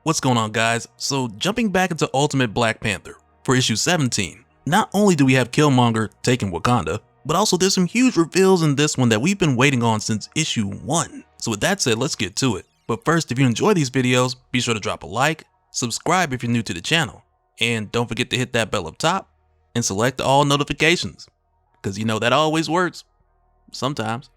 What's going on, guys? So jumping back into Ultimate Black Panther for issue 17, not only do we have Killmonger taking Wakanda, but also there's some huge reveals in this one that we've been waiting on since issue 1. So with that said, let's get to it. But first, if you enjoy these videos, be sure to drop a like, subscribe if you're new to the channel, and don't forget to hit that bell up top and select all notifications, because you know that always works, sometimes.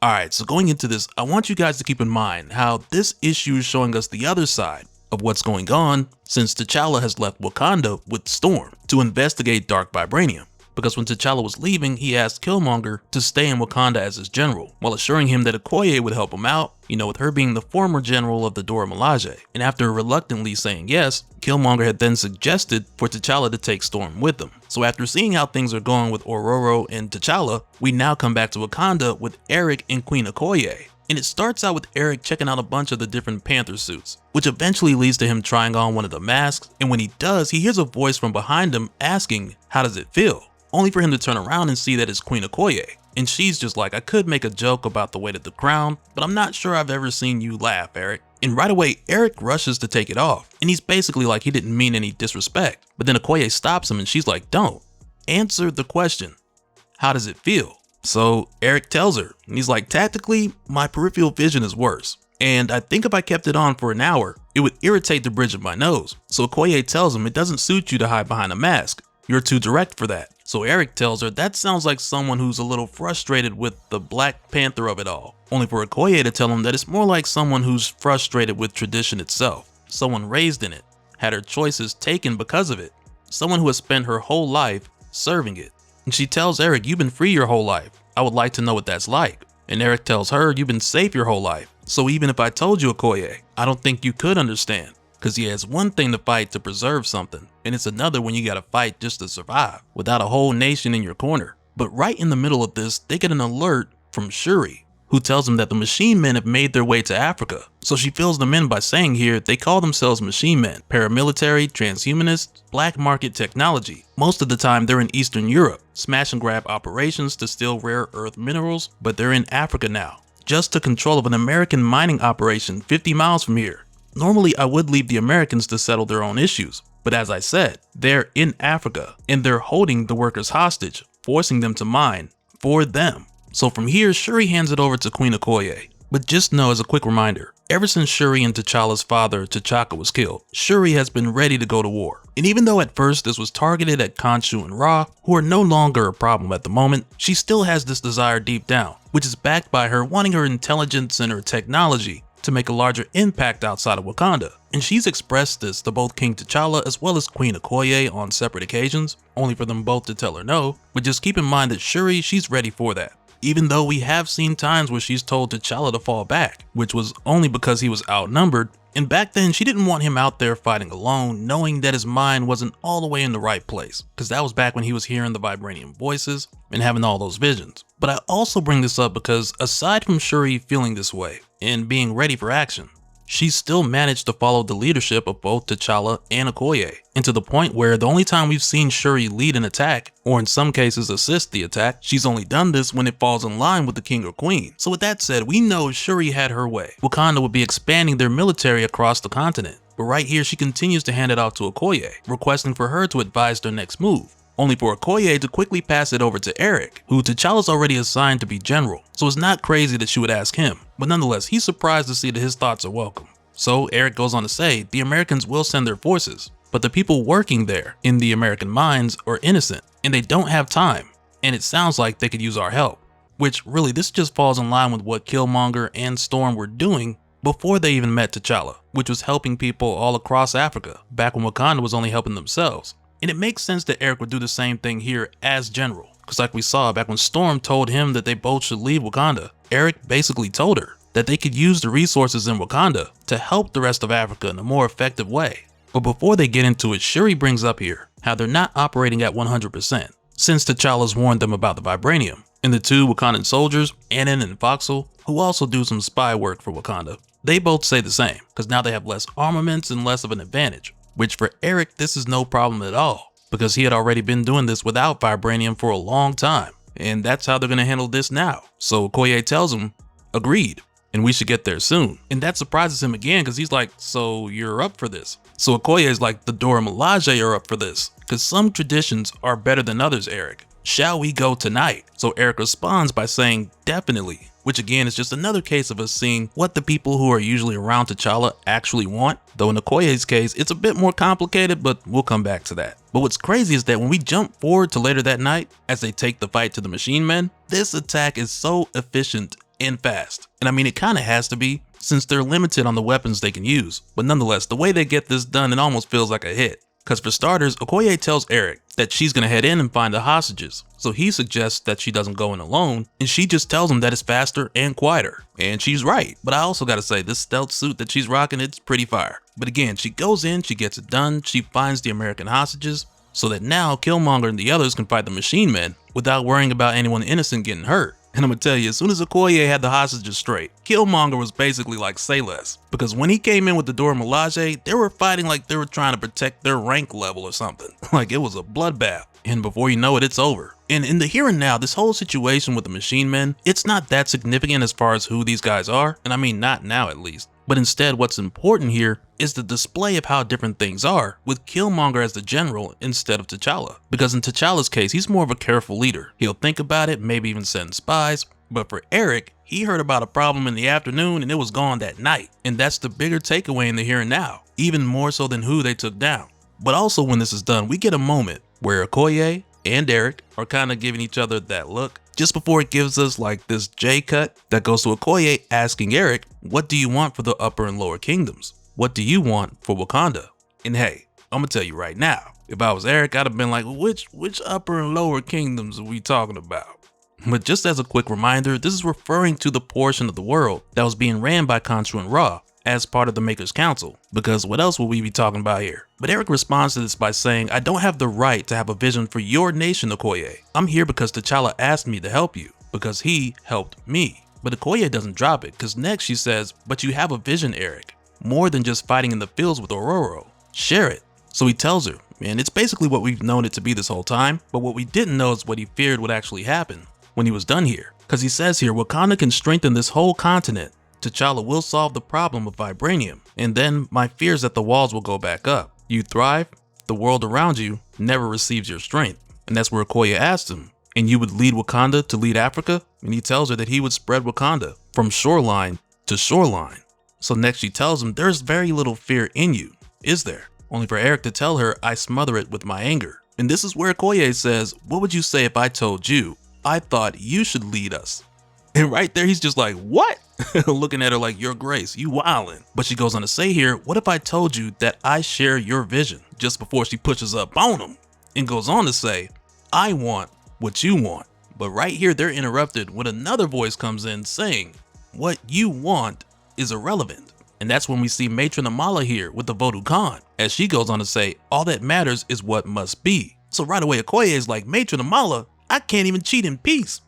Alright, so going into this, I want you guys to keep in mind how this issue is showing us the other side of what's going on since T'Challa has left Wakanda with Storm to investigate Dark Vibranium. Because when T'Challa was leaving, he asked Killmonger to stay in Wakanda as his general, while assuring him that Okoye would help him out, with her being the former general of the Dora Milaje. And after reluctantly saying yes, Killmonger had then suggested for T'Challa to take Storm with him. So after seeing how things are going with Ororo and T'Challa, we now come back to Wakanda with Eric and Queen Okoye. And it starts out with Eric checking out a bunch of the different Panther suits, which eventually leads to him trying on one of the masks, and when he does, he hears a voice from behind him asking, "How does it feel?" Only for him to turn around and see that it's Queen Okoye. And she's just like, "I could make a joke about the weight of the crown, but I'm not sure I've ever seen you laugh, Eric." And right away, Eric rushes to take it off, and he's basically like he didn't mean any disrespect. But then Okoye stops him and she's like, "Don't. Answer the question. How does it feel?" So Eric tells her, and he's like, "Tactically, my peripheral vision is worse. And I think if I kept it on for an hour, it would irritate the bridge of my nose." So Okoye tells him it doesn't suit you to hide behind a mask. You're too direct for that. So Eric tells her that sounds like someone who's a little frustrated with the Black Panther of it all. Only for Okoye to tell him that it's more like someone who's frustrated with tradition itself. Someone raised in it, had her choices taken because of it. Someone who has spent her whole life serving it. And she tells Eric, "You've been free your whole life. I would like to know what that's like." And Eric tells her, "You've been safe your whole life. So even if I told you, Okoye, I don't think you could understand. Because yeah, it's one thing to fight to preserve something, and it's another when you gotta fight just to survive, without a whole nation in your corner." But right in the middle of this, they get an alert from Shuri, who tells them that the machine men have made their way to Africa. So she fills them in by saying here they call themselves machine men, paramilitary, transhumanists, black market technology. Most of the time they're in Eastern Europe, smash and grab operations to steal rare earth minerals, but they're in Africa now, just to control of an American mining operation 50 miles from here. Normally, I would leave the Americans to settle their own issues, but as I said, they're in Africa, and they're holding the workers hostage, forcing them to mine for them. So from here, Shuri hands it over to Queen Okoye. But just know, as a quick reminder, ever since Shuri and T'Challa's father, T'Chaka, was killed, Shuri has been ready to go to war. And even though at first this was targeted at Khonshu and Ra, who are no longer a problem at the moment, she still has this desire deep down, which is backed by her wanting her intelligence and her technology to make a larger impact outside of Wakanda. And she's expressed this to both King T'Challa as well as Queen Okoye on separate occasions, only for them both to tell her no. But just keep in mind that Shuri, she's ready for that. Even though we have seen times where she's told T'Challa to fall back, which was only because he was outnumbered, and back then she didn't want him out there fighting alone, knowing that his mind wasn't all the way in the right place, because that was back when he was hearing the vibranium voices and having all those visions. But I also bring this up because aside from Shuri feeling this way and being ready for action, she still managed to follow the leadership of both T'Challa and Okoye, and to the point where the only time we've seen Shuri lead an attack, or in some cases assist the attack, she's only done this when it falls in line with the king or queen. So with that said, we know if Shuri had her way, Wakanda would be expanding their military across the continent. But right here, she continues to hand it off to Okoye, requesting for her to advise their next move. Only for Okoye to quickly pass it over to Eric, who T'Challa's already assigned to be general, so it's not crazy that she would ask him, but nonetheless, he's surprised to see that his thoughts are welcome. So Eric goes on to say the Americans will send their forces, but the people working there in the American mines are innocent, and they don't have time, and it sounds like they could use our help. Which really, this just falls in line with what Killmonger and Storm were doing before they even met T'Challa, which was helping people all across Africa, back when Wakanda was only helping themselves. And it makes sense that Eric would do the same thing here as general, because like we saw back when Storm told him that they both should leave Wakanda, Eric basically told her that they could use the resources in Wakanda to help the rest of Africa in a more effective way. But before they get into it, Shuri brings up here how they're not operating at 100%, since T'Challa's warned them about the vibranium. And the two Wakandan soldiers, Anan and Foxel, who also do some spy work for Wakanda, they both say the same, because now they have less armaments and less of an advantage. Which for Eric, this is no problem at all, because he had already been doing this without vibranium for a long time, and that's how they're going to handle this now. So Okoye tells him, agreed. and we should get there soon. And that surprises him again because he's like, so you're up for this? So Okoye is like, the Dora Milaje are up for this because some traditions are better than others, Eric. Shall we go tonight? So Eric responds by saying, definitely. Which again is just another case of us seeing what the people who are usually around T'Challa actually want. Though in Okoye's case, it's a bit more complicated, but we'll come back to that. But what's crazy is that when we jump forward to later that night, as they take the fight to the Machine Men, this attack is so efficient and fast. And I mean, it kind of has to be, since they're limited on the weapons they can use. But nonetheless, the way they get this done, it almost feels like a hit. Because for starters, Okoye tells Eric that she's gonna head in and find the hostages. So he suggests that she doesn't go in alone, and she just tells him that it's faster and quieter. And she's right. But I also gotta say, this stealth suit that she's rocking, it's pretty fire. But again, she goes in, she gets it done, she finds the American hostages, so that now Killmonger and the others can fight the Machine Men without worrying about anyone innocent getting hurt. And I'm gonna tell you, as soon as Okoye had the hostages straight, Killmonger was basically like, say less. Because when he came in with the Dora Milaje, they were fighting like they were trying to protect their rank level or something. Like it was a bloodbath. And before you know it, it's over. And in the here and now, this whole situation with the Machine Men, it's not that significant as far as who these guys are. And I mean, not now at least. But instead, what's important here is the display of how different things are, with Killmonger as the general instead of T'Challa. Because in T'Challa's case, he's more of a careful leader. He'll think about it, maybe even send spies. But for Eric, he heard about a problem in the afternoon and it was gone that night. And that's the bigger takeaway in the here and now, even more so than who they took down. But also when this is done, we get a moment where Okoye and Eric are kind of giving each other that look, just before it gives us like this J cut that goes to Okoye asking Eric, what do you want for the upper and lower kingdoms? What do you want for Wakanda? And hey, I'm gonna tell you right now, if I was Eric, I'd have been like, which upper and lower kingdoms are we talking about? But just as a quick reminder, this is referring to the portion of the world that was being ran by Khonshu and Ra as part of the Maker's Council, because what else will we be talking about here? But Eric responds to this by saying, I don't have the right to have a vision for your nation, Okoye. I'm here because T'Challa asked me to help you, because he helped me. But Okoye doesn't drop it, because next she says, but you have a vision, Eric. More than just fighting in the fields with Ororo. Share it. So he tells her, and it's basically what we've known it to be this whole time, but what we didn't know is what he feared would actually happen when he was done here. Because he says here, Wakanda can strengthen this whole continent. T'Challa will solve the problem of vibranium. And then my fear is that the walls will go back up. You thrive, the world around you never receives your strength. And that's where Okoye asked him, and you would lead Wakanda to lead Africa? And he tells her that he would spread Wakanda from shoreline to shoreline. So next she tells him, there's very little fear in you, is there? Only for Eric to tell her, I smother it with my anger. And this is where Okoye says, what would you say if I told you, I thought you should lead us? And right there, he's just like, what? Looking at her like, your grace, you wildin'. But she goes on to say here, what if I told you that I share your vision? Just before she pushes up on him. And goes on to say, I want what you want. But right here, they're interrupted when another voice comes in saying, what you want is irrelevant. And that's when we see Matron Amala here with the Voodoo Khan, as she goes on to say, all that matters is what must be. So right away, Okoye is like, Matron Amala, I can't even cheat in peace.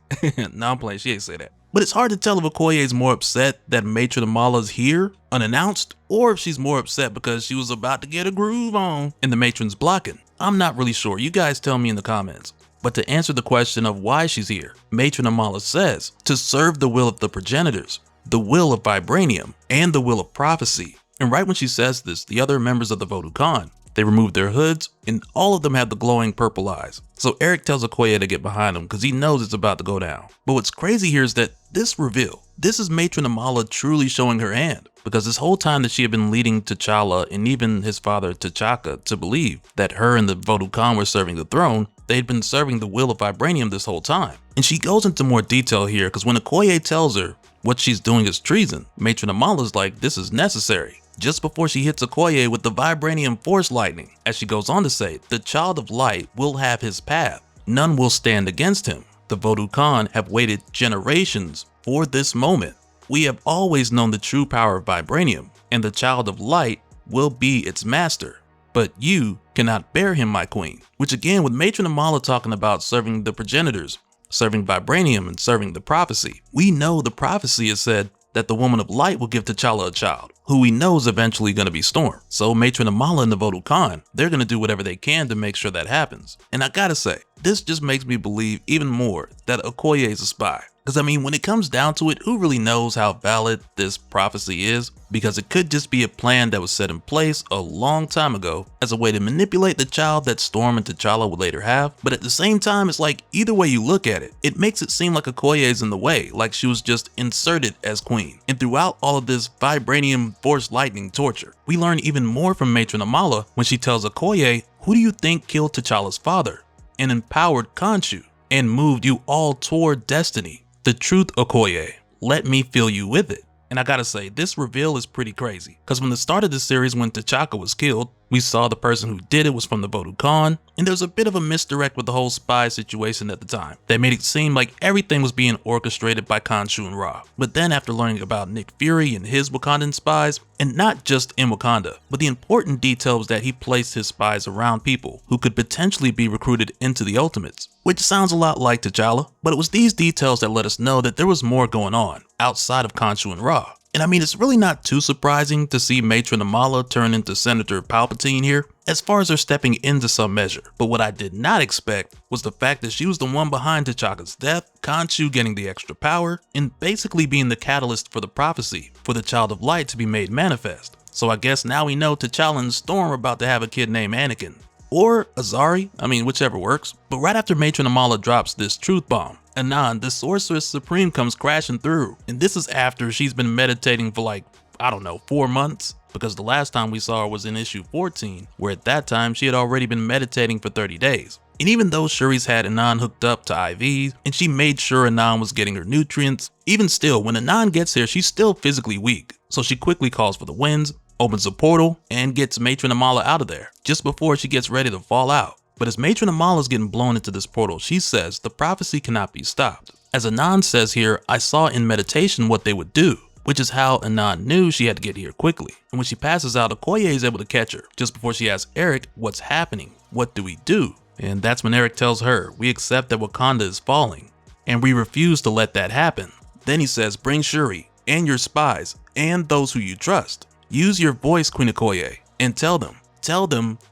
No, I'm playing, she ain't say that. But it's hard to tell if Okoye is more upset that Matron Amala's here, unannounced, or if she's more upset because she was about to get a groove on and the matron's blocking. I'm not really sure, you guys tell me in the comments. But to answer the question of why she's here, Matron Amala says, to serve the will of the progenitors, the will of vibranium, and the will of prophecy. And right when she says this, the other members of the Voodoo Khan, they remove their hoods, and all of them have the glowing purple eyes. So Eric tells Okoye to get behind him because he knows it's about to go down. But what's crazy here is that this reveal, this is Matron Amala truly showing her hand. Because this whole time that she had been leading T'Challa and even his father T'Chaka to believe that her and the Voodoo Khan were serving the throne, they'd been serving the will of vibranium this whole time. And she goes into more detail here because when Okoye tells her what she's doing is treason, Matron Amala's like, this is necessary. Just before she hits Okoye with the vibranium force lightning, as she goes on to say, the child of light will have his path. None will stand against him. The Voodoo Khan have waited generations for this moment. We have always known the true power of vibranium, and the child of light will be its master. But you cannot bear him, my queen. Which again, with Matron Amala talking about serving the progenitors, serving vibranium, and serving the prophecy, we know the prophecy has said that the woman of light will give T'Challa a child, who we know is eventually going to be Storm. So Matron Amala and the Voodoo Khan, they're going to do whatever they can to make sure that happens. And I gotta say, this just makes me believe even more that Okoye is a spy. Because I mean, when it comes down to it, who really knows how valid this prophecy is? Because it could just be a plan that was set in place a long time ago as a way to manipulate the child that Storm and T'Challa would later have. But at the same time, it's like either way you look at it, it makes it seem like Okoye is in the way, like she was just inserted as queen. And throughout all of this vibranium force lightning torture, we learn even more from Matron Amala when she tells Okoye, who do you think killed T'Challa's father and empowered Khonshu and moved you all toward destiny? The truth, Okoye. Let me fill you with it. And I gotta say, this reveal is pretty crazy. Because when the start of the series, when T'Chaka was killed, we saw the person who did it was from the Voodoo Khan, and there was a bit of a misdirect with the whole spy situation at the time. That made it seem like everything was being orchestrated by Khonshu and Ra. But then after learning about Nick Fury and his Wakandan spies, and not just in Wakanda, but the important detail was that he placed his spies around people who could potentially be recruited into the Ultimates. Which sounds a lot like T'Challa, but it was these details that let us know that there was more going on outside of Khonshu and Ra. And I mean, it's really not too surprising to see Matron Amala turn into Senator Palpatine here, as far as her stepping into some measure. But what I did not expect was the fact that she was the one behind T'Chaka's death, Khonshu getting the extra power, and basically being the catalyst for the prophecy for the Child of Light to be made manifest. So I guess now we know T'Challa and Storm are about to have a kid named Anakin. Or Azari, I mean, whichever works. But right after Matron Amala drops this truth bomb, Anan, the Sorceress Supreme, comes crashing through. And this is after she's been meditating for like, I don't know, 4 months? Because the last time we saw her was in issue 14, where at that time she had already been meditating for 30 days. And even though Shuri's had Anan hooked up to IVs, and she made sure Anan was getting her nutrients, even still, when Anan gets here, she's still physically weak. So she quickly calls for the winds, opens a portal, and gets Matron Amala out of there, just before she gets ready to fall out. But as Matron Amala is getting blown into this portal, she says the prophecy cannot be stopped. As Anan says here, I saw in meditation what they would do, which is how Anan knew she had to get here quickly. And when she passes out, Okoye is able to catch her, just before she asks Eric, what's happening? What do we do? And that's when Eric tells her, we accept that Wakanda is falling, and we refuse to let that happen. Then he says, bring Shuri, and your spies, and those who you trust. Use your voice, Queen Okoye, and tell them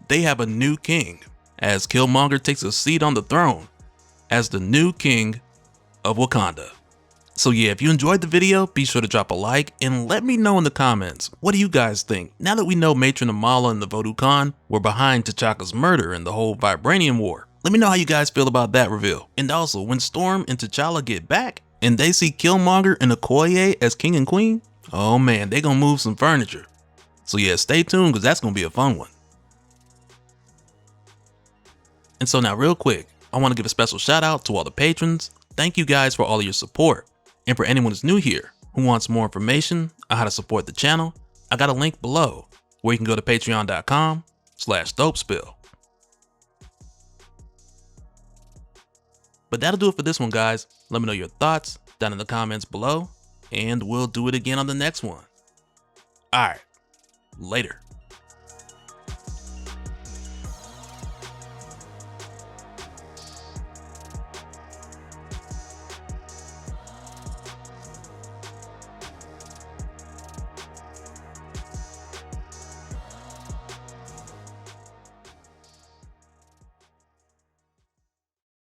they have a new king, as Killmonger takes a seat on the throne as the new king of Wakanda. So yeah, if you enjoyed the video, be sure to drop a like and let me know in the comments, what do you guys think? Now that we know Matron Amala and the Voodoo Khan were behind T'Chaka's murder and the whole Vibranium War, let me know how you guys feel about that reveal. And also, when Storm and T'Challa get back and they see Killmonger and Okoye as king and queen, oh man, they gonna move some furniture. So yeah, stay tuned because that's gonna be a fun one. And so now real quick, I want to give a special shout out to all the patrons. Thank you guys for all of your support. And for anyone who's new here who wants more information on how to support the channel, I got a link below where you can go to patreon.com/dopespill. But that'll do it for this one, guys. Let me know your thoughts down in the comments below, and we'll do it again on the next one. Alright, later.